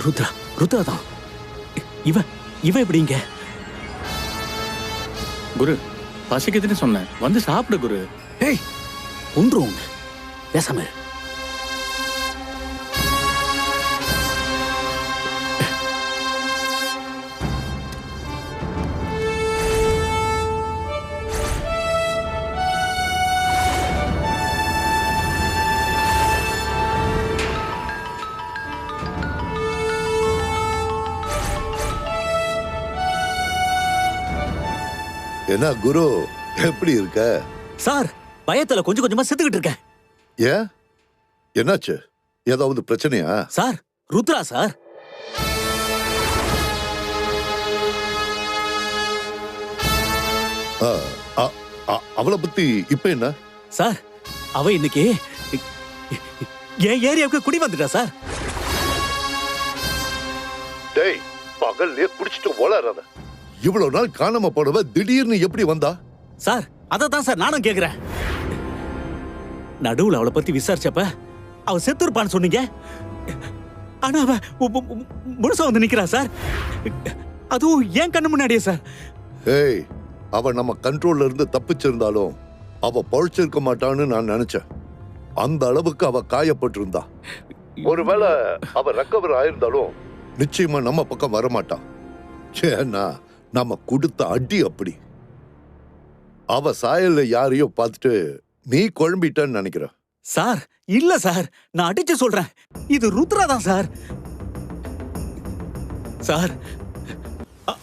ருத்ரா ருத்ரா தான். இவன் இவன் எப்படிங்க? குரு பசிக்குதுன்னு சொன்னேன், வந்து சாப்பிடு குரு. ஏய் ஒன்றும் பேசாம இரு. என்ன குரு, எப்படி இருக்க? சார் பயத்துல கொஞ்சம் கொஞ்சமா செத்துக்கிட்டு இருக்கேன். ஏன், என்னாச்சு? ஏதாவது பிரச்சனையா? Sir Rudra sir. ஆ, ஆ, ஆ, அவளை பத்தி இப்ப என்ன? சார் அவ இன்னைக்கு என் ஏரியாவுக்கு குடி வந்துட்டா சார். டேய், பகல்லே குடிச்சிட்டு ஓலாராத. இவ்வளவு நாள் காணாம போனவ திடீர்னு எப்படி வந்தா? சார் அததான் சார் நானும் கேக்குறேன். நடுவுல அவளை பத்தி விசாரிச்சப்ப அவ செத்துருப்பான்னு சொன்னீங்க. ஆனா அவ முழுசா வந்து நிக்கிறா சார். அதுவும் ஏன் கண்ணு முன்னாடியே சார். ஏய், அவ நம்ம கண்ட்ரோல்ல இருந்து தப்பிச்சிருந்தாலும் அவ பழிச்சிருக்க மாட்டான்னு நான் நினைச்சேன். அந்த அளவுக்கு அவ காயப்பட்டிருந்தா. ஒருவேளை அவ ரெக்கவர் ஆயிருந்தாலும் நிச்சயமா நம்ம பக்கம் வரமாட்டா. ஏன்னா நம்ம கொடுத்த அடி அப்படி. அவ சாயல்ல யாரையோ பார்த்துட்டு நீ குழம்பிட்டன்னு நினைக்கிற. சார் இல்ல சார், நான் அடிச்சு சொல்றேன். இது ருத்ரா தான் சார். சார்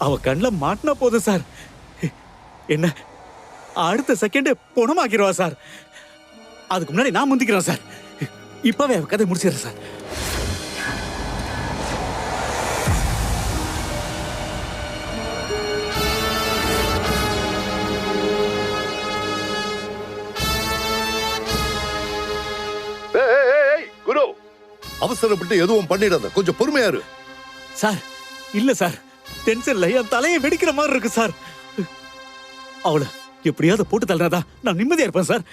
அவ கண்ணுல மாட்டினா போதும் சார், என்ன அடுத்த செகண்ட் பொணமாக்கிடுவா சார். அதுக்கு முன்னாடி நான் முந்திக்கிறேன் சார். இப்பவே அவ கதை முடிச்சிடுறேன் சார். குரு, அவசரப்பட்டு எதுவும் பண்ணிடாத, கொஞ்சம் பொறுமையா இரு. சார் இல்ல சார், டென்ஷன்ல என் தலையை வெடிக்கிற மாதிரி இருக்கு சார். அவளை எப்படியாவது போட்டு தள்ளினாதான் நான் நிம்மதியா இருப்பேன் சார்.